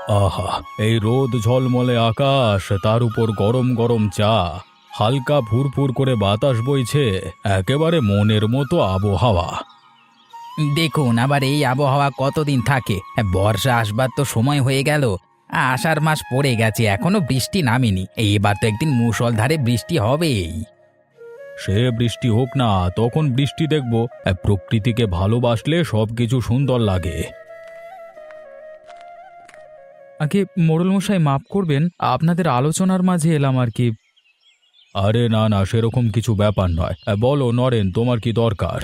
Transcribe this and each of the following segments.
আহা! এই রোদ ঝলমলে আকাশ, তার উপর গরম গরম চা, হালকা ফুরফুর করে বাতাস বইছে, একেবারে মনের মতো আবহাওয়া। দেখুন আবার এই আবহাওয়া কতদিন থাকে। বর্ষা আসবার তো সময় হয়ে গেল। আষাঢ় মাস পড়ে গেছে, এখনো বৃষ্টি নামেনি। এবার তো একদিন মুষলধারে বৃষ্টি হবেই। সে বৃষ্টি হোক না, তখন বৃষ্টি দেখব। প্রকৃতিকে ভালোবাসলে সবকিছু সুন্দর লাগে। আগে মোড়ল মশাই মাফ করবেন, আপনাদের আলোচনার মাঝে এলাম আর কি। আরে না না, সেরকম কিছু ব্যাপার নয়। বলো নরেন, তোমার কি দরকার?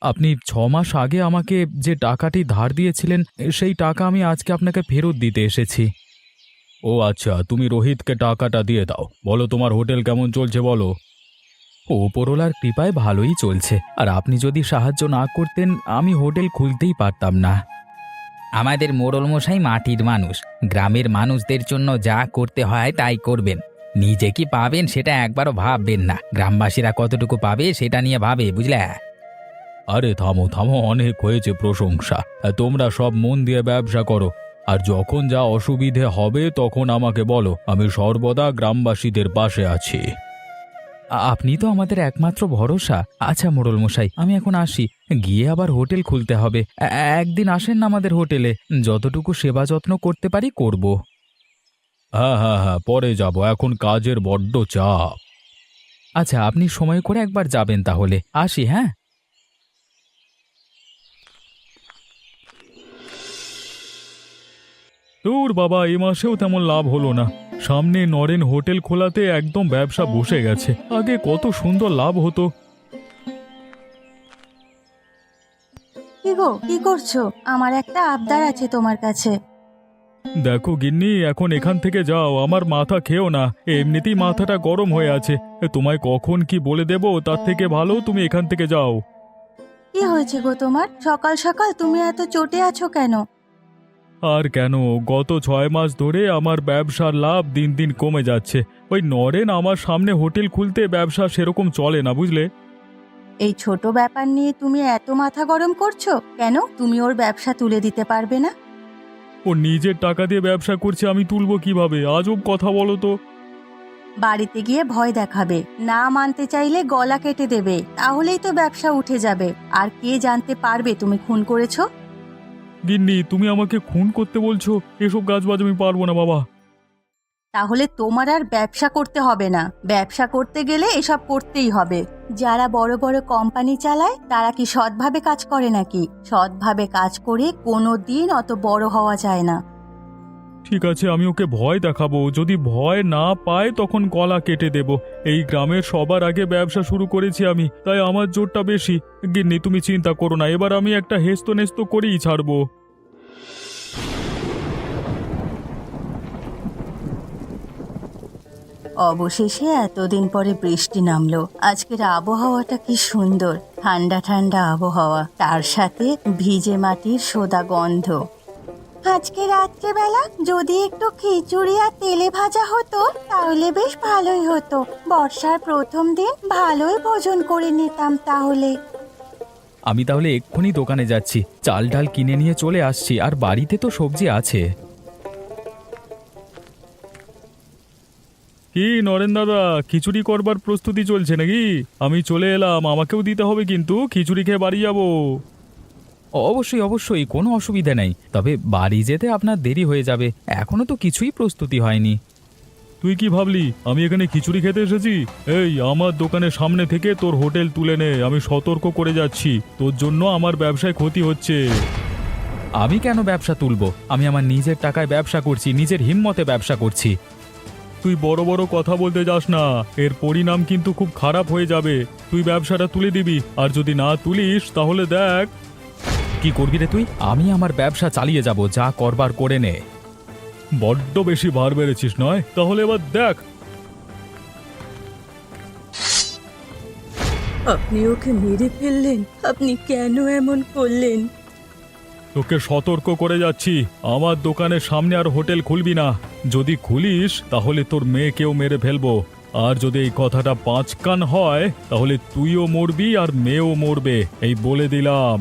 আপনি 6 মাস আগে আমাকে যে টাকাটি ধার দিয়েছিলেন, সেই টাকা আমি আজকে আপনাকে ফেরত দিতে এসেছি। ও আচ্ছা, তুমি রোহিতকে টাকাটা দিয়ে দাও। বলো তোমার হোটেল কেমন চলছে বলো। ওপরওয়ালার কৃপায় ভালোই চলছে, আর আপনি যদি সাহায্য না করতেন আমি হোটেল খুলতেই পারতাম না। আমাদের মোড়ল মশাই মাটির মানুষ, গ্রামের মানুষদের জন্য যা করতে হয় তাই করবেন। নিজে কি পাবেন সেটা একবারও ভাববেন না, গ্রামবাসীরা কতটুকু পাবে সেটা নিয়ে ভাবে, বুঝলে? আরে থামো থামো, অনেক হয়েছে প্রশংসা। তোমরা সব মন দিয়ে ব্যবসা করো, আর যখন যা অসুবিধে হবে তখন আমাকে বলো। আমি সর্বদা গ্রামবাসীদের পাশে আছি। আপনি তো আমাদের একমাত্র ভরসা। আচ্ছা মোড়ল মশাই, আমি এখন আসি, গিয়ে আবার হোটেল খুলতে হবে। একদিন আসেন না আমাদের হোটেলে, যতটুকু সেবা যত্ন করতে পারি করব। হ্যাঁ হ্যাঁ হ্যাঁ, পরে যাব, এখন কাজের বড্ড চাপ। আচ্ছা, আপনি সময় করে একবার যাবেন তাহলে। আসি, হ্যাঁ। তোর বাবা, এ মাসেও তেমন লাভ হলো না। সামনে নরেন হোটেল খোলাতে একদম ব্যবসা বসে গেছে। আগে কত সুন্দর লাভ হতো। কি গো, কি করছো? আমার একটা আবদার আছে তোমার কাছে। দেখো গিন্নি, এখন এখান থেকে যাও, আমার মাথা খেও না। এমনিতেই মাথাটা গরম হয়ে আছে। তোমায় কখন কি বলে দেব, তার থেকে ভালো তুমি এখান থেকে যাও। কি হয়েছে গো তোমার? সকাল সকাল তুমি এত চটে আছো কেন? আর কেন, গত 6 মাস ধরে আমার ব্যবসার লাভ দিন দিন কমে যাচ্ছে। ওই নরেন আমার সামনে হোটেল খুলতে ব্যবসা সেরকম চলে না, বুঝলে। এই ছোট ব্যাপার নিয়ে তুমি এত মাথা গরম করছো কেন? তুমি ওর ব্যবসা তুলে দিতে পারবে না? ও নিজের টাকা দিয়ে ব্যবসা করছে, আমি তুলবো কিভাবে? আজব কথা বলো তো। বাড়িতে গিয়ে ভয় দেখাবে, না মানতে চাইলে গলা কেটে দেবে, তাহলেই তো ব্যবসা উঠে যাবে। আর কে জানতে পারবে তুমি খুন করেছো? গিন্নি, তুমি আমাকে খুন করতে বলছো? এসব কাজবাজ আমি পারবো না বাবা। তাহলে তোমার আর ব্যবসা করতে হবে না। ব্যবসা করতে গেলে এসব করতেই হবে। যারা বড় বড় কোম্পানি চালায় তারা কি সৎভাবে কাজ করে নাকি? সৎভাবে কাজ করে কোনো দিন অত বড় হওয়া যায় না। ঠিক আছে, আমি ওকে ভয় দেখাবো। যদি ভয় না পায় তখন গলা কেটে দেব। এই গ্রামের সবার আগে ব্যবসা শুরু করেছি আমি, তাই আমার জোরটা বেশি। গিন্নি, তুমি চিন্তা করো না, এবার আমি একটা হেস্তো নেস্তো করেই ছাড়বো। অবশেষে এতদিন পরে বৃষ্টি নামলো। আজকের আবহাওয়াটা কি সুন্দর, ঠান্ডা ঠান্ডা আবহাওয়া, তার সাথে ভিজে মাটির সোদা গন্ধ। আজকে রাত্রেবেলা যদি একটু খিচুড়ি আর তেলে ভাজা হতো তাহলে বেশ ভালোই হতো। বর্ষার প্রথম দিন ভালোই ভোজন করে নিতাম তাহলে। আমি তাহলে এক্ষুনি দোকানে যাচ্ছি, চাল ডাল কিনে নিয়ে চলে আসছি, আর বাড়িতে তো সবজি আছে। কি নরেন দাদা, খিচুড়ি করবার প্রস্তুতি চলছে নাকি? আমি চলে এলাম, আমাকেও দিতে হবে কিন্তু। খিচুড়ি খেয়ে বাড়ি যাবো। অবশ্যই অবশ্যই, কোনো অসুবিধা নেই, তবে বাড়ি যেতে আপনার দেরি হয়ে যাবে, এখনো তো কিছুই প্রস্তুতি হয়নি। তুই কি ভাবলি আমি এখানে খিচুড়ি খেতে এসেছি? এই, আমার দোকানের সামনে থেকে তোর হোটেল তুলে নে, আমি সতর্ক করে যাচ্ছি। তোর জন্য আমার ব্যবসায় ক্ষতি হচ্ছে। আমি কেন ব্যবসা তুলবো? আমি আমার নিজের টাকায় ব্যবসা করছি, নিজের হিম্মতে ব্যবসা করছি। তুই বড় বড় কথা বলতে যাস না, এর পরিণাম কিন্তু খুব খারাপ হয়ে যাবে। তুই ব্যবসাটা তুলে দিবি, আর যদি না তুলিস তাহলে দেখ। কি করবি রে তুই? আমি আমার ব্যবসা চালিয়ে যাব, যা করবার করে নে। বড্ড বেশি ভার বেড়েছিস নয়? তাহলে এবার দেখ। আপনি ওকে মেরে ফেললেন? আপনি কেন এমন করলেন? তোকে সতর্ক করে যাচ্ছি, আমার দোকানের সামনে আর হোটেল খুলবি না। যদি খুলিস তাহলে তোর মেয়েকেও মেরে ফেলবো। আর যদি এই কথাটা 5 কান হয় তাহলে তুইও মরবি আর মেয়েও মরবে, এই বলে দিলাম।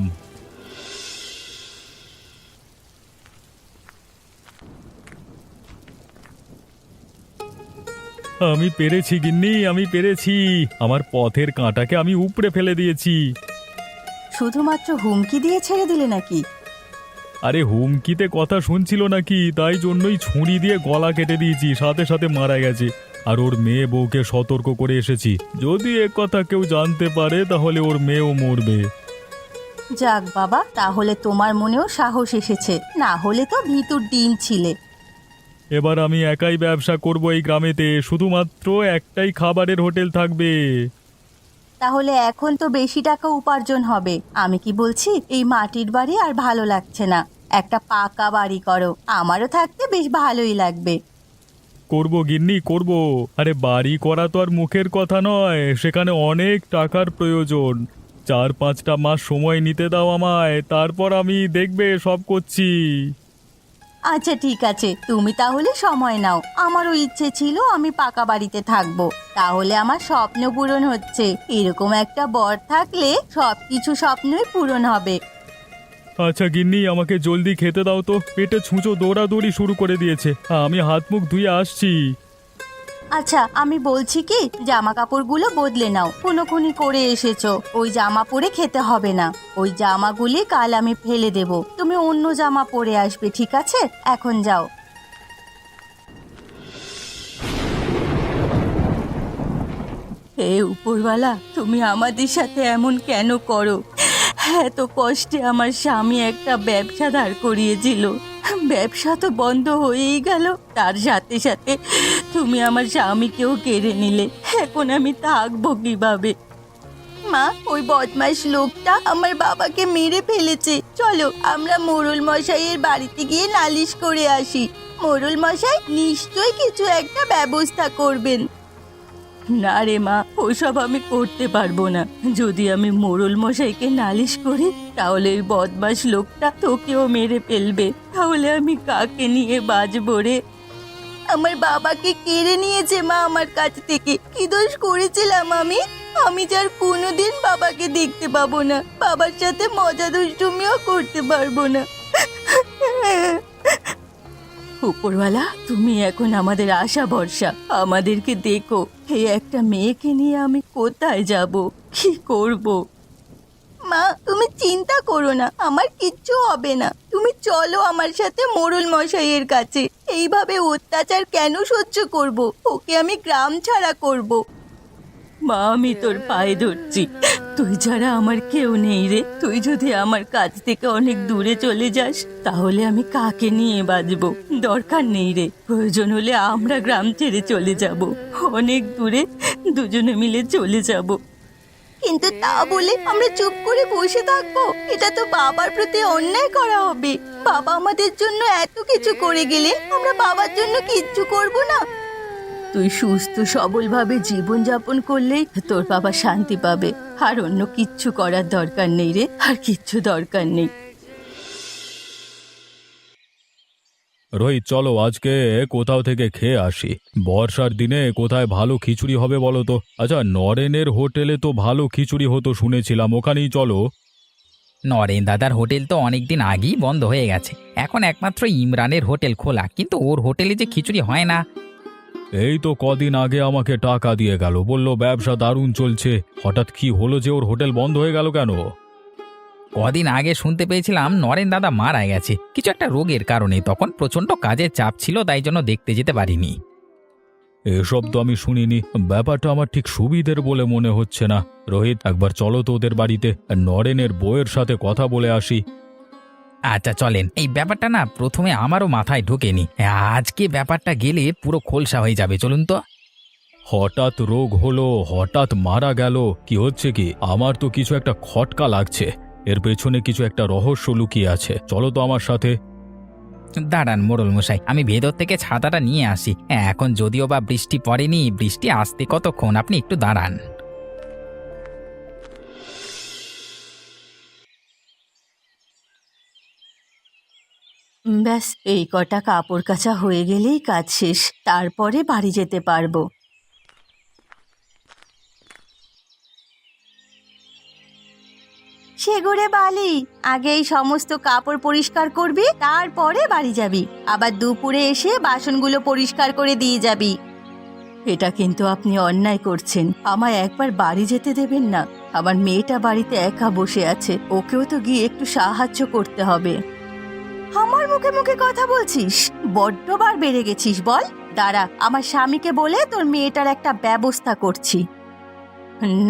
আমি পেরেছি গিন্নি, আমি পেরেছি। আমার পথের কাঁটাকে আমি উপড়ে ফেলে দিয়েছি। শুধুমাত্র হুমকি দিয়ে ছেড়ে দিলে নাকি? আরে হুমকিতে কথা শুনছিল নাকি, তাই জন্যই ছুরি দিয়ে গলা কেটে দিয়েছি, সাথে সাথে মারা গেছে। আর ওর মেয়ে বউকে সতর্ক করে এসেছি, যদি এ কথা কেউ জানতে পারে তাহলে ওর মেয়েও মরবে। যাক বাবা, তাহলে তোমার মনেও সাহস এসেছে, না হলে তো ভিতুর ডিম ছিলে। এবার আমি একাই ব্যবসা করব এই গ্রামেতে, শুধুমাত্র একটাই খাবারের হোটেল থাকবে। তাহলে এখন তো বেশি টাকা উপার্জন হবে। আমি কি বলছি, এই মাটির বাড়ি আর ভালো লাগছে না, একটা পাকা বাড়ি করো, আমারও থাকতে বেশ ভালোই লাগবে। করব গিন্নি, করব। আরে বাড়ি করা তো আর মুখের কথা নয়, সেখানে অনেক টাকার প্রয়োজন। 4-5টা মাস সময় নিতে দাও আমায়, তারপর আমি দেখবে সব করছি। আচ্ছা ঠিক আছে, তুমি তাহলে সময় নাও। আমারও ইচ্ছে ছিল আমি পাকা বাড়িতে থাকবো, তাহলে আমার স্বপ্ন পূরণ হচ্ছে। এরকম একটা বর থাকলে সবকিছু স্বপ্নই পূরণ হবে। আচ্ছা গিন্নি, আমাকে জলদি খেতে দাও তো, পেটে ছুঁচো দৌড়াদৌড়ি শুরু করে দিয়েছে। আমি হাত মুখ ধুয়ে আসছি। আচ্ছা আমি বলছি কি, জামা কাপড়গুলো বদলে নাও, খুনোখুনি করে এসেছো, ওই জামা পরে খেতে হবে না। ওই জামাগুলি কাল আমি ফেলে দেব, তুমি অন্য জামা পরে আসবে, ঠিক আছে? এখন যাও। হে উপরওয়ালা, তুমি আমাদের সাথে এমন কেন করো? এত কষ্টে আমার স্বামী একটা ব্যবসা দাঁড় করিয়েছিল, ব্যবসা তো বন্ধ হয়েই গেল, তার সাথে সাথে তুমি আমার স্বামীকেও কেড়ে নিলে। এখন আমি থাকবো কিভাবে? মা, ওই বদমাশ লোকটা আমার বাবাকে মেরে ফেলেছে, চলো আমরা মোড়ল মশাইয়ের বাড়িতে গিয়ে নালিশ করে আসি। মোড়ল মশাই নিশ্চয়ই কিছু একটা ব্যবস্থা করবেন। না রে মা, ওসব আমি করতে পারবো না। যদি আমি মোড়ল মশাইকে নালিশ করি তাহলে ওই বদমাশ লোকটা তোকেও মেরে ফেলবে, তাহলে আমি কাকে নিয়ে বাঁচবো রে? আমার বাবাকে কেড়ে নিয়েছে মা আমার কাছ থেকে। কি দোষ করেছিলাম আমি? আমি যার কোনোদিন বাবাকে দেখতে পাবো না, বাবার সাথে মজা দুষ্টুমিও করতে পারবো না। উপরওয়ালা, তুমি এখন আমাদের আশা ভরসা, আমাদেরকে দেখো। এই একটা মেয়েকে নিয়ে আমি কোথায় যাব, কি করব? মা তুমি চিন্তা করো না, আমার কিচ্ছু হবে না। তুমি চলো আমার সাথে মোড়ল মশাইয়ের কাছে। এইভাবে অত্যাচার কেন সহ্য করব? ওকে আমি গ্রাম ছাড়া করব। মা আমি তোর পায়ে ধরছি, তুই ছাড়া আমার কেউ নেই রে। তুই যদি আমার কাছ থেকে অনেক দূরে চলে যাস তাহলে আমি কাকে নিয়ে বাঁচবো? দরকার নেই রে, প্রয়োজন হলে আমরা গ্রাম ছেড়ে চলে যাব, অনেক দূরে দুজনে মিলে চলে যাব। কিন্তু তা বলে আমরা চুপ করে বসে থাকবো? এটা তো বাবার প্রতি অন্যায় করা হবে। বাবা আমাদের জন্য এত কিছু করে গেলেন, আমরা বাবার জন্য কিচ্ছু করব না? তুই সুস্থ সবলভাবে জীবনযাপন করলেই তোর বাবা শান্তি পাবে, আর অন্য কিচ্ছু করার দরকার নেই রে, আর কিচ্ছু দরকার নেই। রোহিত, চলো আজকে কোথাও থেকে খেয়ে আসি। বর্ষার দিনে কোথায় ভালো খিচুড়ি হবে বলো তো? আচ্ছা, নরেনের হোটেলে তো ভালো খিচুড়ি হতো শুনেছিলাম, ওখানেই চলো। নরেন দাদার হোটেল তো অনেকদিন আগেই বন্ধ হয়ে গেছে, এখন একমাত্র ইমরানের হোটেল খোলা, কিন্তু ওর হোটেলে যে খিচুড়ি হয় না। এই তো কদিন আগে আমাকে টাকা দিয়ে গেল, বলল ব্যবসা দারুণ চলছে। হঠাৎ কি হলো যে ওর হোটেল বন্ধ হয়ে গেল কেন? কদিন আগে শুনতে পেয়েছিলাম নরেন দাদা মারা গেছে কিছু একটা রোগের কারণে, তখন প্রচন্ড কাজের চাপ ছিল, তাই জন্য দেখতে যেতে পারিনি। এসব তো আমি শুনিনি, ব্যাপারটা আমার ঠিক সুবিধের বলে মনে হচ্ছে না। রোহিত, একবার চলো তো ওদের বাড়িতে, নরেনের বউয়ের সাথে কথা বলে আসি। আচ্ছা চলেন, এই ব্যাপারটা না প্রথমে আমারও মাথায় ঢোকেনি, আজকে ব্যাপারটা গেলে পুরো খোলসা হয়ে যাবে, চলুন তো। হঠাৎ রোগ হলো, হঠাৎ মারা গেল, কি হচ্ছে কি? আমার তো কিছু একটা খটকা লাগছে, এর পেছনে কিছু একটা রহস্য লুকিয়ে আছে। চলো তো আমার সাথে। দাঁড়ান মোড়ল মশাই, আমি ভেতর থেকে ছাতাটা নিয়ে আসি। এখন যদিও বা বৃষ্টি পড়েনি, বৃষ্টি আসতে কতক্ষণ, আপনি একটু দাঁড়ান। ব্যাস, এই কটা কাপড় কাচা হয়ে গেলেই কাজ শেষ, তারপরে বাড়ি যেতে পারবো। সেগুড়ে বালি, আগে এই সমস্ত কাপড় পরিষ্কার করবি, তারপরে বাড়ি যাবি। আবার দুপুরে এসে বাসনগুলো পরিষ্কার করে দিয়ে যাবি। এটা কিন্তু আপনি অন্যায় করছেন। আমায় একবার বাড়ি যেতে দেবেন না? আমার মেয়েটা বাড়িতে একা বসে আছে, ওকেও তো গিয়ে একটু সাহায্য করতে হবে। আমার মুখে মুখে কথা বলছিস? বড্ডবার বেড়ে গেছিস বল। দাঁড়া, আমার স্বামীকে বলে তোর মেয়েটার একটা ব্যবস্থা করছি।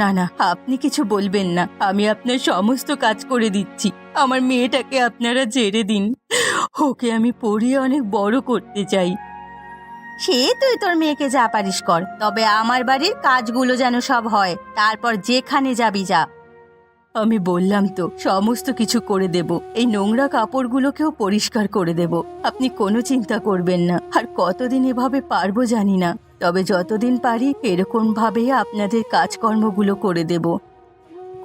না না, আপনি কিছু বলবেন না, আমি আপনার সমস্ত কাজ করে দিচ্ছি। আমার মেয়েটাকে আপনারা ছেড়ে দিন, ওকে আমি পড়িয়ে অনেক বড় করতে চাই। সে তুই তোর মেয়েকে যা পারিস কর, তবে আমার বাড়ির কাজগুলো যেন সব হয়, তারপর যেখানে যাবি যা। আমি বললাম তো সমস্ত কিছু করে দেব, এই নোংরা কাপড়গুলোকেও পরিষ্কার করে দেব। আপনি কোনো চিন্তা করবেন না। আর কতদিন এভাবে পারবো জানি না, তবে যতদিন পারি এরকম ভাবে আপনাদের কাজকর্মগুলো করে দেব।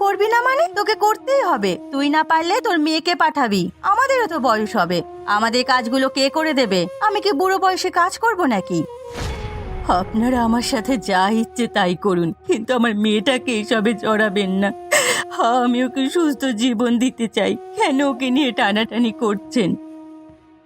করবি না মানে? তোকে করতেই হবে। তুই না পারলে তোর মেয়েকে পাঠাবি, আমাদেরও তো বয়স হবে। আমাদের কাজগুলো কে করে দেবে? আমি কি বুড়ো বয়সে কাজ করব নাকি? আপনারা আমার সাথে যা ইচ্ছে তাই করুন, কিন্তু আমার মেয়েটাকে এসবে জড়াবেন না। আমি ওকে সুস্থ জীবন দিতে চাই, কেন ওকে নিয়ে টানাটানি করছেন?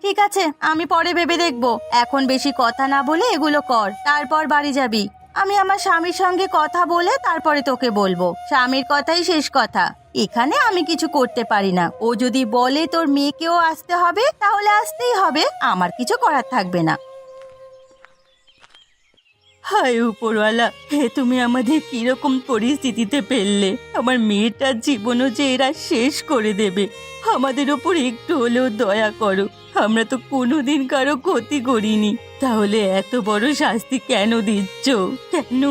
ঠিক আছে, আমি পরে ভেবে দেখব। এখন বেশি কথা না বলে এগুলো কর, তারপর বাড়ি যাবি। আমি আমার স্বামীর সঙ্গে কথা বলে তারপরে তোকে বলবো। স্বামীর কথাই শেষ কথা, এখানে আমি কিছু করতে পারি না। ও যদি বলে তোর মেয়েকেও আসতে হবে, তাহলে আসতেই হবে, আমার কিছু করার থাকবে না। হায় উপরওয়ালা, হে তুমি আমাদের কিরকম পরিস্থিতিতে ফেললে। আমার মেয়েটার জীবনও যে এরা শেষ করে দেবে। আমাদের ওপর একটু হলেও দয়া করো, আমরা তো কোনোদিন কারো ক্ষতি করিনি, তাহলে এত বড় শাস্তি কেন দিচ্ছ? কেন?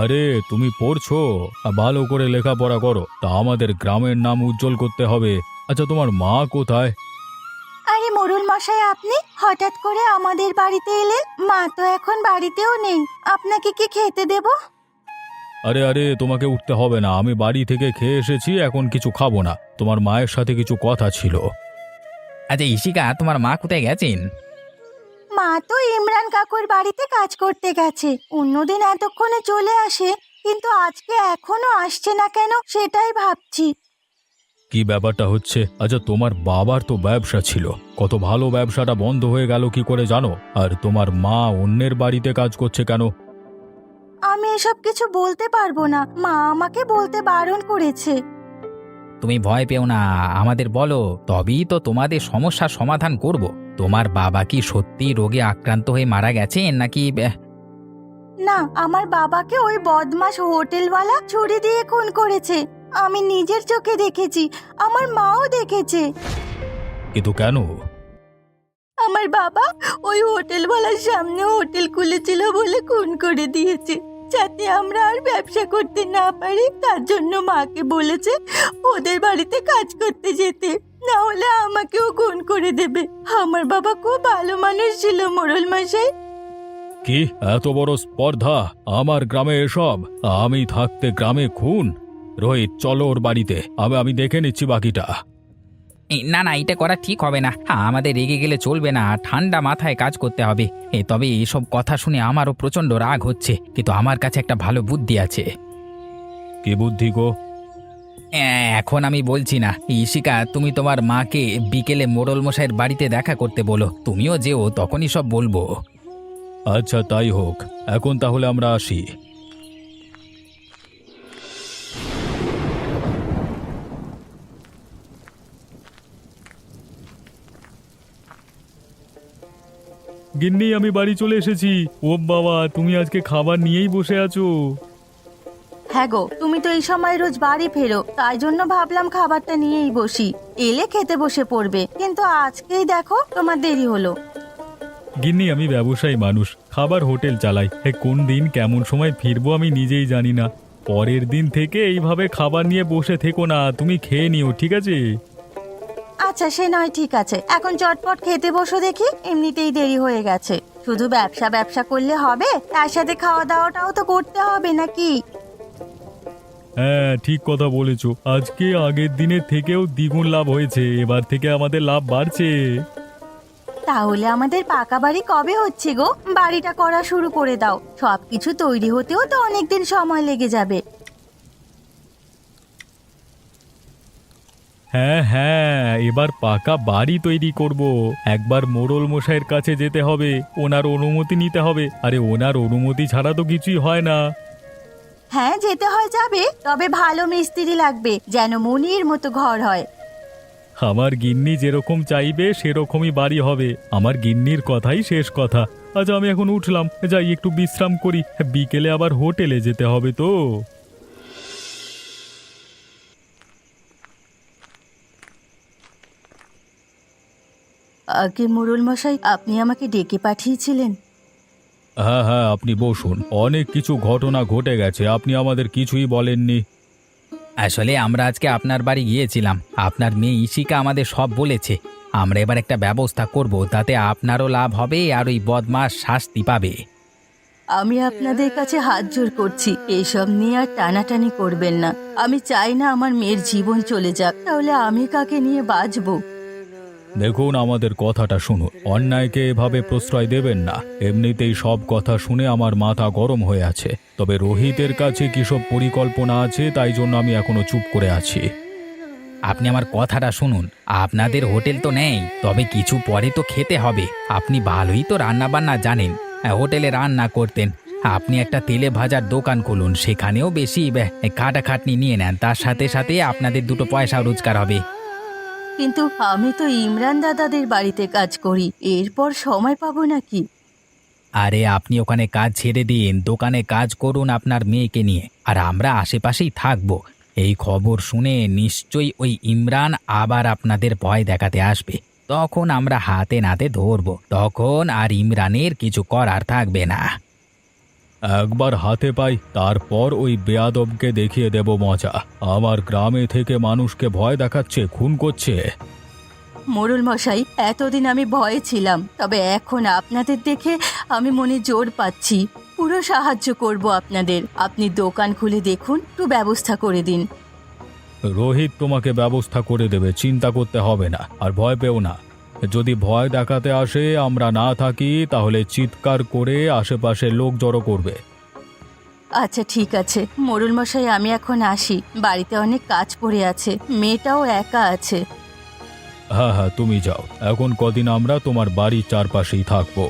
আরে তুমি পড়ছো? ভালো করে লেখাপড়া করো, তা আমাদের গ্রামের নাম উজ্জ্বল করতে হবে। আচ্ছা, তোমার মা কোথায়? আরে মোড়ল মশাই, আপনি হঠাৎ করে আমাদের বাড়িতে এলেন? মা তো এখন বাড়িতেও নেই, আপনাকে কি খেতে দেব? আরে আরে, তোমাকে উঠতে হবে না, আমি বাড়ি থেকে খেয়ে এসেছি, এখন কিছু খাবো না। তোমার মায়ের সাথে কিছু কথা ছিল। আচ্ছা ইশিকা, তোমার মা কোথায় গেছেন? মা তো ইমরান কাকুর বাড়িতে কাজ করতে গেছে। অন্যদিন এতক্ষণে চলে আসে, কিন্তু আজকে এখনো আসছে না কেন সেটাই ভাবছি। কি ব্যাপারটা হচ্ছে? আচ্ছা, তোমার বাবার তো ব্যবসা ছিল, কত ভালো ব্যবসাটা বন্ধ হয়ে গেল কি করে জানো? আর তোমার মা অন্যের বাড়িতে কাজ করছে কেন? আমি এসব কিছু বলতে পারবো না, মা আমাকে বলতে বারণ করেছে। তুমি ভয় পেও না, আমাদের বলো, তবেই তো তোমাদের সমস্যার সমাধান করব। তোমার বাবা কি সত্যি রোগে আক্রান্ত হয়ে মারা গেছেন নাকি? না, আমার বাবাকে ওই বদমাশ হোটেলওয়ালা ছুরি দিয়ে খুন করেছে। আমি নিজের চোখে দেখেছি, আমার মাও দেখেছে। কিন্তু কেন? আমার বাবা ওই হোটেলওয়ালার সামনে হোটেল খুলেছিল বলে খুন করে দিয়েছে, যাতে আমরা আর ব্যবসা করতে না পারি। তার জন্য মাকে বলেছে ওদের বাড়িতে কাজ করতে যেতে, না হলে আমাকেও খুন করে দেবে। আমার বাবা খুব ভালো মানুষ ছিল মোড়ল মশাই। কি এত বড় স্পর্ধা আমার গ্রামে এসব? আমি থাকতে গ্রামে খুন? রোহিত, চলো ওর বাড়িতে, আমি দেখে নিচ্ছি বাকিটা। না না, এটা করা ঠিক হবে না। আমাদের রেগে গেলে চলবে না, ঠান্ডা মাথায় কাজ করতে হবে। তবে এসব কথা শুনে আমারও প্রচণ্ড রাগ হচ্ছে, কিন্তু আমার কাছে একটা ভালো বুদ্ধি আছে। কি বুদ্ধি গো? এখন আমি বলছি না। ইশিকা, তুমি তোমার মাকে বিকেলে মোড়ল মশাইয়ের বাড়িতে দেখা করতে বলো, তুমিও যেও, তখনই সব বলবো। আচ্ছা, তাই হোক। এখন তাহলে আমরা আসি। গিন্নি, আমি বাড়ি চলে এসেছি। ও বাবা, তুমি আজকে খাবার নিয়েই বসে আছো? হ্যাঁ গো, তুমি তো এই সময় রোজ বাড়ি ফেরো, তাই জন্য ভাবলাম খাবারটা নিয়েই বসি, এলে খেতে বসে পড়বে। কিন্তু আজকেই দেখো তোমার দেরি হলো। গিন্নি, আমি ব্যবসায়ী মানুষ, খাবার হোটেল চালাই। কোন দিন কেমন সময় ফিরবো আমি নিজেই জানি না। পরের দিন থেকে এইভাবে খাবার নিয়ে বসে থেকো না, তুমি খেয়ে নিও, ঠিক আছে? আচ্ছা, সে নয়, ঠিক আছে। এখন চটপট খেতে বসো দেখি, এমনিতেই দেরি হয়ে গেছে। শুধু ব্যবসা ব্যবসা করলে হবে, তার সাথে খাওয়া দাওয়াটাও তো করতে হবে নাকি? হ্যাঁ, ঠিক কথা বলেছো। আজকে আগের দিনের থেকেও দ্বিগুণ লাভ হয়েছে, এবার থেকে আমাদের লাভ বাড়ছে। তাহলে আমাদের পাকা বাড়ি কবে হচ্ছে গো? বাড়িটা করা শুরু করে দাও, সবকিছু তৈরি হতেও তো অনেকদিন সময় লেগে যাবে। হ্যাঁ হ্যাঁ, এবার পাকা বাড়ি তৈরি করব। একবার মোড়ল মশাইয়ের কাছে যেতে হবে, ওনার অনুমতি নিতে হবে। আরে ওনার অনুমতি ছাড়া তো কিছুই হয় না। হ্যাঁ যেতে হয় যাবে, তবে ভালো মিস্ত্রি লাগবে, যেন মনির মতো ঘর হয়। আমার গিন্নি যেরকম চাইবে সেরকমই বাড়ি হবে। আমার গিন্নির কথাই শেষ কথা। আচ্ছা আমি এখন উঠলাম, যাই একটু বিশ্রাম করি, বিকেলে আবার হোটেলে যেতে হবে তো। আগে মোড়ল মশাই, আপনি আমাকে ডেকে পাঠিয়েছিলেন? হ্যাঁ হ্যাঁ, আপনি বসুন। অনেক কিছু ঘটনা ঘটে গেছে, আপনি আমাদের কিছুই বলেননি। আসলে আমরা আজকে আপনার বাড়ি গিয়েছিলাম, আপনার মেয়ে ইশিকা আমাদের সব বলেছে। আমরা এবার একটা ব্যবস্থা করব, তাতে আপনারও লাভ হবে আর ওই বদমাস শাস্তি পাবে। আমি আপনাদের কাছে হাত জোড় করছি, এইসব নিয়ে আর টানাটানি করবেন না। আমি চাই না আমার মেয়ের জীবন চলে যাক, তাহলে আমি কাকে নিয়ে বাঁচবো? দেখুন, আমাদের কথাটা শুনুন। অন্যায়কে এভাবে প্রশ্রয় দেবেন না। এমনিতেই সব কথা শুনে আমার মাথা গরম হয়ে আছে। তবে রোহিতের কাছে কি সব পরিকল্পনা আছে, তাই জন্য আমি এখনো চুপ করে আছি। আপনি আমার কথাটা শুনুন, আপনাদের হোটেল তো নেই, তবে কিছু পরে তো খেতে হবে। আপনি ভালোই তো রান্না বান্না জানেন, হোটেলে রান্না করতেন। আপনি একটা তেলে ভাজার দোকান খুলুন, সেখানেও বেশি খাটাখাটনি নিয়ে নেন, তার সাথে সাথে আপনাদের দুটো পয়সা রোজগার হবে। কিন্তু আমি তো ইমরান দাদাদের বাড়িতে কাজ করি, এরপর সময় পাবো নাকি? আরে আপনি ওখানে কাজ ছেড়ে দিন, দোকানে কাজ করুন আপনার মেয়েকে নিয়ে, আর আমরা আশেপাশেই থাকবো। এই খবর শুনে নিশ্চয়ই ওই ইমরান আবার আপনাদের ভয় দেখাতে আসবে, তখন আমরা হাতে নাতে ধরবো, তখন আর ইমরানের কিছু করার থাকবে না। একবার হাতে পাই, তারপর ওই বেয়াদবকে দেখিয়ে দেব মজা। আমার গ্রামে থেকে মানুষকে ভয় দেখাচ্ছে, খুন করছে। মোড়ল মশাই, এতদিন আমি ভয়ে ছিলাম, তবে এখন আপনাদের দেখে আমি মনে জোর পাচ্ছি। পুরো সাহায্য করব আপনাদের। আপনি দোকান খুলে দেখুন, একটু ব্যবস্থা করে দিন। রোহিত তোমাকে ব্যবস্থা করে দেবে, চিন্তা করতে হবে না। আর ভয় পেও না। যদি ভয় দেখাতে আসে, আমরা না থাকি, তাহলে চিৎকার করে আশেপাশে লোক জড়ো করবে। আচ্ছা ঠিক আছে মোড়ল মশাই, আমি এখন আসি। বাড়িতে অনেক কাজ পড়ে আছে, মেয়েটাও একা আছে। হ্যাঁ হ্যাঁ, তুমি যাও। এখন কদিন আমরা তোমার বাড়ির চারপাশেই থাকবো।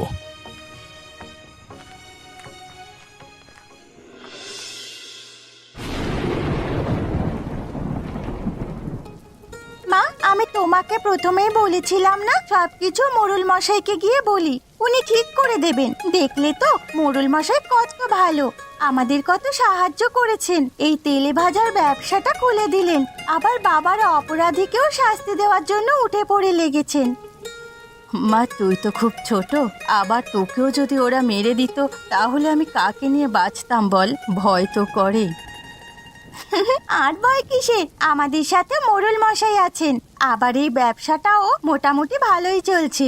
মা, আমি তোমাকে প্রথমেই বলেছিলাম না সবকিছু মোড়ল মশাইকে গিয়ে বলি, উনি ঠিক করে দেবেন। দেখলে তো মোড়ল মশাই কত ভালো, আমাদের কত সাহায্য করেছেন। এই তেলে ভাজার ব্যবসাটা খুলে দিলেন, আবার বাবার অপরাধীকেও শাস্তি দেওয়ার জন্য উঠে পড়ে লেগেছেন। মা, তুই তো খুব ছোট, আবার তোকেও যদি ওরা মেরে দিত, তাহলে আমি কাকে নিয়ে বাঁচতাম বল? ভয় তো করে। আর ভয় কিসের, আমাদের সাথে মোড়ল মশাই আছেন। আবার এই ব্যবসাটাও মোটামুটি ভালোই চলছে।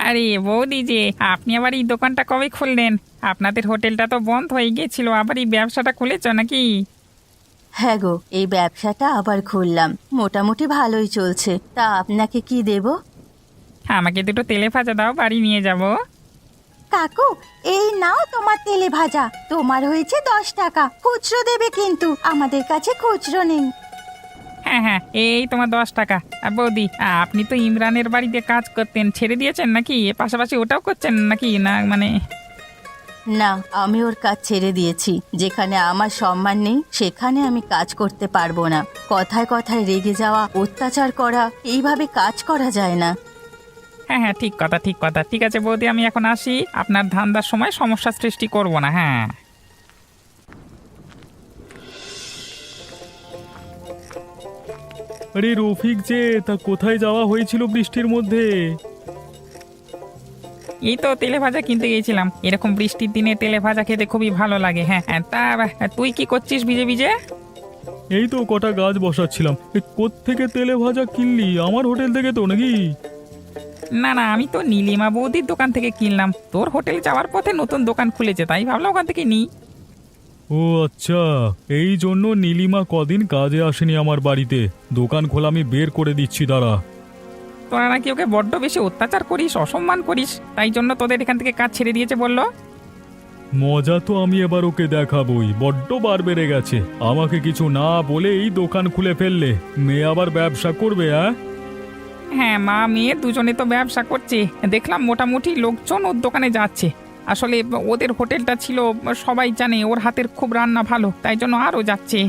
আরে বৌদি যে, আপনি আবার এই দোকানটা কবে খুললেন? আপনাদের হোটেলটা তো বন্ধ হয়ে গেছিল, আবার এই ব্যবসাটা খুলেছ নাকি? হ্যাঁ গো, এই ব্যবসাটা আবার খুললাম, মোটামুটি ভালোই চলছে। তা আপনাকে কি দেব? আমাকে দুটো তেলে ভাজা দাও, বাড়ি নিয়ে যাব। কাকু, এই নাও তোমার তেলে ভাজা। তোমার হয়েছে 10 টাকা, খুচরো দেবে কিন্তু, আমাদের কাছে খুচরো নেই। হ্যাঁ হ্যাঁ, এই তোমার 10 টাকা। বৌদি, আপনি তো ইমরানের বাড়িতে কাজ করতেন, ছেড়ে দিয়েছেন নাকি? এর পাশাপাশি ওটাও করছেন নাকি? না মানে না, আমি ওর কাজ ছেড়ে দিয়েছি। যেখানে আমার সম্মান নেই, সেখানে আমি কাজ করতে পারবো না। কথায় কথায় রেগে যাওয়া, অত্যাচার করা, এইভাবে কাজ করা যায় না। হ্যাঁ হ্যাঁ, ঠিক কথা ঠিক কথা। ঠিক আছে বৌদি, আমি এখন আসি। আপনার ধান্দার সময় সমস্যা সৃষ্টি করব না। হ্যাঁ, আরে রফিক যে, তা কোথায় যাওয়া হয়েছিল বৃষ্টির মধ্যে? এই তো তেলে ভাজা কিনতে গিয়েছিলাম। এরকম বৃষ্টির দিনে তেলে ভাজা খেতে খুবই ভালো লাগে। হ্যাঁ হ্যাঁ, তা তুই কি করছিস ভিজে ভিজে? এই তো কটা গাছ বসাচ্ছিলাম। কোত্থেকে তেলে ভাজা কিনলি? আমার হোটেল থেকে তো নাকি? না না, আমি তো নীলিমা বৌদির দোকান থেকে কিনলাম। তোর হোটেল যাওয়ার পথে নতুন দোকান খুলেছে, তাই ভাবলাম ওখান থেকে নিই। ও আচ্ছা, এই জন্য নীলিমা কদিন কাজে আসেনি আমার বাড়িতে। দোকান খোলা আমি বের করে দিচ্ছি, দাঁড়া। তোরা নাকি ওকে বড্ড বেশি অত্যাচার করিস, অসম্মান করিস, তাই জন্য তোদের এখান থেকে কাজ ছেড়ে দিয়েছে বললো। মজা তো আমি এবার ওকে দেখাবই, বড্ড বার বেড়ে গেছে। আমাকে কিছু না বলেই দোকান খুলে ফেললে, মেয়ে আবার ব্যবসা করবে? হ্যাঁ, মা মেয়ে দুজনে তো ব্যবসা করছে, দেখলাম মোটামুটি লোকজন ওর দোকানে যাচ্ছে। আসলে ওদের হোটেলটা ছিল, সবাই জানে ওর হাতের খুব রান্না ভালো, তাই জন্য আরও যাচ্ছে।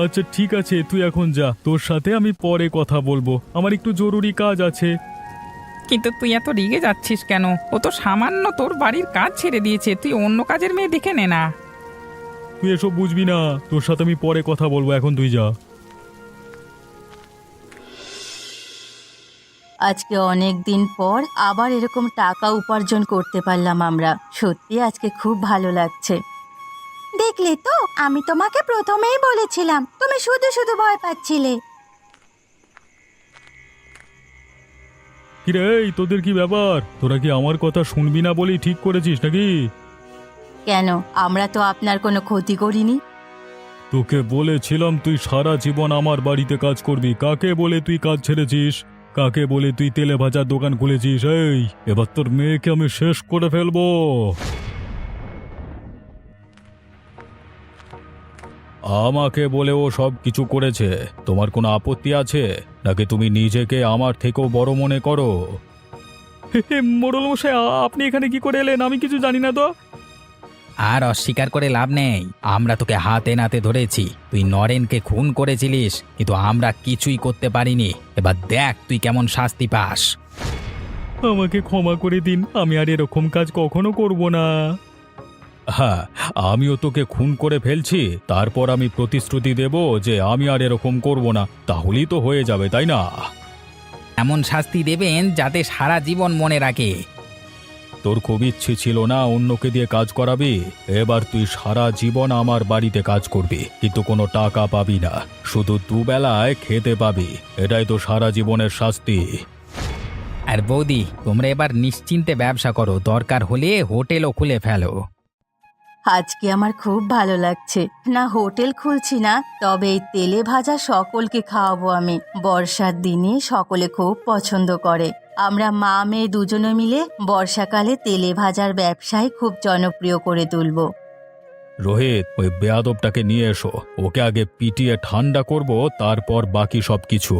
আচ্ছা ঠিক আছে, তুই এখন যা, তোর সাথে আমি পরে কথা বলবো, আমার একটু জরুরি কাজ আছে। কিন্তু তুই এত রেগে যাচ্ছিস কেন? ও তো সামান্য তোর বাড়ির কাজ ছেড়ে দিয়েছে, তুই অন্য কাজের মেয়ে দেখে নে না। তুই এসব বুঝবি না, তোর সাথে আমি পরে কথা বলবো, এখন তুই যা। আজকে অনেক দিন পর আবার এরকম টাকা উপার্জন করতে পারলাম আমরা, সত্যি আজকে খুব ভালো লাগছে। দেখলে তো, আমি তোমাকে প্রথমেই বলেছিলাম, তুমি শুধু শুধু ভয় পাচ্ছিলে। কিরে, এই তোদের কি ব্যাপার? তোরা কি আমার কথা শুনবি না বলেই ঠিক করেছিস নাকি? কেন, আমরা তো আপনার কোনো ক্ষতি করিনি। তোকে বলেছিলাম তুই সারা জীবন আমার বাড়িতে কাজ করবি, কাকে বলে তুই কাজ ছেড়েছিস? কাকে বলে তুই তেলে ভাজার দোকান খুলেছিস? এই, এবার তোর মেয়েকে আমি শেষ করে ফেলবো। আমাকে বলে ও সব কিছু করেছে, তোমার কোনো আপত্তি আছে নাকি তুমি নিজেকে আমার থেকেও বড় মনে করো? মোড়ল মশাই, আপনি এখানে কি করে এলেন? আমি কিছু জানি না তো। আর অস্বীকার করে লাভ নেই, আমরা তোকে হাতে নাতে ধরেছি। তুই নরেনকে খুন করেছিলিস, কিন্তু আমরা কিছুই করতে পারিনি। এবার দেখ তুই কেমন শাস্তি পাস। আমাকে ক্ষমা করে দিন, আমি আর এরকম কাজ কখনো করব না। হ্যাঁ, আমিও তোকে খুন করে ফেলছি, তারপর আমি প্রতিশ্রুতি দেব যে আমি আর এরকম করব না, তাহলেই তো হয়ে যাবে, তাই না? এমন শাস্তি দেবেন যাতে সারা জীবন মনে রাখে। তোর খুব ইচ্ছে ছিল না অন্যকে দিয়ে কাজ করাবি, এবার তুই সারা জীবন আমার বাড়িতে কাজ করবি, কিন্তু কোনো টাকা পাবি না, শুধু দুবেলায় খেতে পাবি। এটাই তো সারা জীবনের শাস্তি। আর বৌদি, তোমরা এবার নিশ্চিন্তে ব্যবসা করো, দরকার হলে হোটেলও খুলে ফেলো। আজকে আমার খুব ভালো লাগছে। না হোটেল খুলছি না, তবে এই তেলে ভাজা সকলকে খাওয়াবো আমি। বর্ষার দিনে সকলে খুব পছন্দ করে। আমরা মা মেয়ে দুজনে মিলে বর্ষাকালে তেলে ভাজার ব্যবসায় খুব জনপ্রিয় করে তুলবো। রোহিত, ওই বেয়াদবটাকে নিয়ে এসো, ওকে আগে পিটিয়ে ঠান্ডা করব, তারপর বাকি সব কিছু।